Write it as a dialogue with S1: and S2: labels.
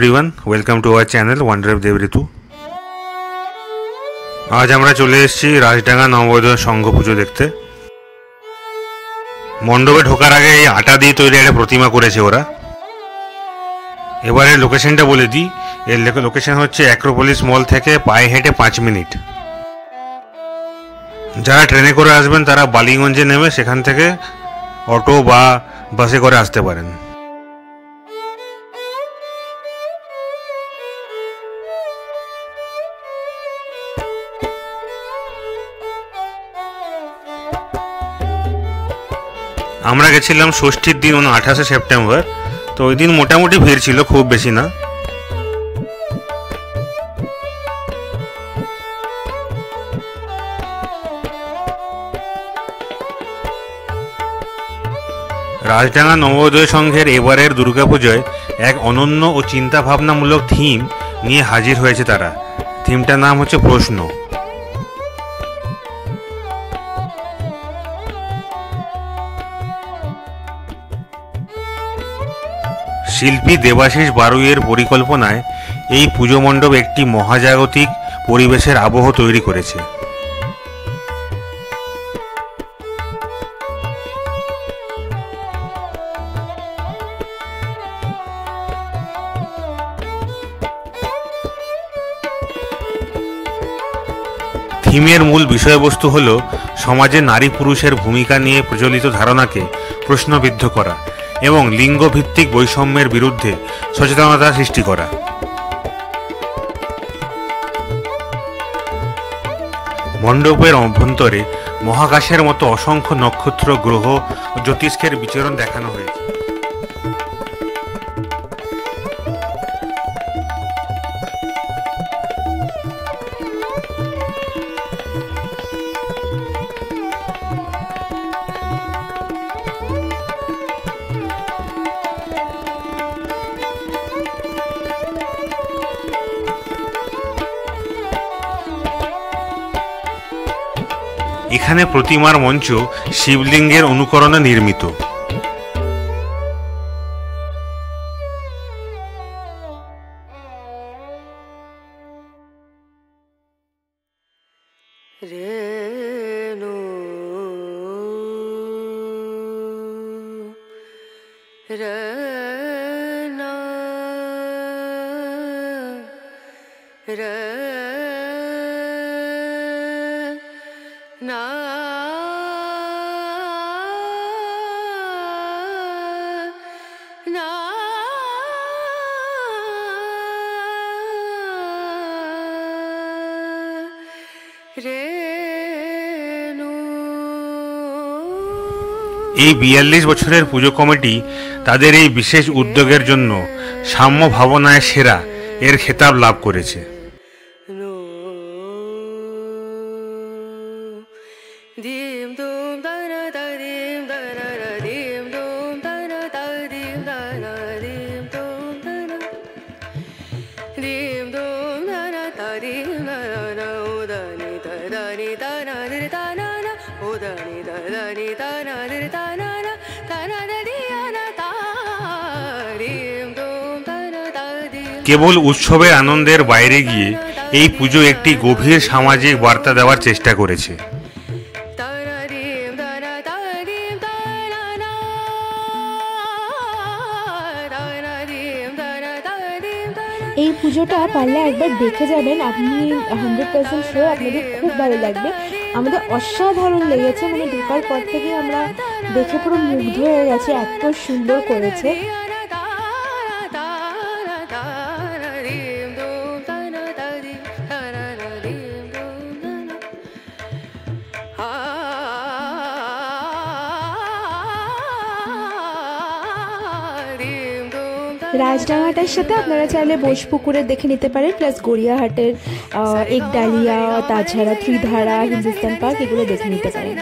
S1: Everyone, welcome to our channel wonder of Devritu. आज আমরা চলে এসেছি রাজডাঙ্গা নবোদয় সংঘ পুজো দেখতে। মণ্ডপে ঢোকার আগে এই আটা দিয়ে তৈরি একটা প্রতিমা করেছে ওরা। এবারে লোকেশনটা বলে দিই। এর লোকেশন হচ্ছে অ্যাক্রোপলিস মল থেকে পায়ে হেঁটে 5 মিনিট। যারা ট্রেনে করে আসবেন তারা বালিগঞ্জে নেমে সেখান থেকে অটো বা বাসে করে আসতে পারেন। আমরা গেছিলাম ষষ্ঠীর দিন 28শে সেপ্টেম্বর। তো ওই দিন মোটামুটি ভিড় ছিল, খুব বেশি না। রাজডাঙ্গা নবোদয় সংঘের এবারের দুর্গাপুজোয় এক অনন্য ও চিন্তাভাবনামূলক থিম নিয়ে হাজির হয়েছে তারা। থিমটার নাম হচ্ছে প্রশ্ন। শিল্পী দেবাশিস বারুইয়ের পরিকল্পনায় এই পুজো মণ্ডপ একটি মহাজাগতিক পরিবেশের আবহ তৈরি করেছে। থিমের মূল বিষয়বস্তু হল সমাজে নারী পুরুষের ভূমিকা নিয়ে প্রচলিত ধারণাকে প্রশ্নবিদ্ধ করা এবং লিঙ্গভিত্তিক বৈষম্যের বিরুদ্ধে সচেতনতা সৃষ্টি করা। মণ্ডপের অভ্যন্তরে মহাকাশের মতো অসংখ্য নক্ষত্র, গ্রহ ও জ্যোতিষ্কের বিচরণ দেখানো হয়েছে। এখানে প্রতিমার মঞ্চ শিবলিঙ্গের অনুকরণে নির্মিত। এই 42 বছরের পুজো কমিটি তাদের এই বিশেষ উদ্যোগের জন্য সাম্য ভাবনায় সেরা এর খেতাব লাভ করেছে। কেবল উৎসবের আনন্দের বাইরে গিয়ে এই পুজো একটি গভীর সামাজিক বার্তা দেওয়ার চেষ্টা করেছে।
S2: এই পুজোটা পারলে একবার দেখে যাবেন, আপনি 100% শিওর আপনাদের খুব ভালো লাগবে। আমাদের অসাধারণ লেগেছে, মানে ঢোকার পর থেকে আমরা দেখে পুরো মুগ্ধ হয়ে গেছি, এত সুন্দর করেছে। রাজডাঙ্গাটার সাথে আপনারা চাইলে বোসপুকুরে দেখে নিতে পারেন, প্লাস গড়িয়াহাটের একডালিয়া, তাছাড়া ত্রিধারা, হিন্দুস্তান পার্ক, এগুলো দেখে নিতে পারেন।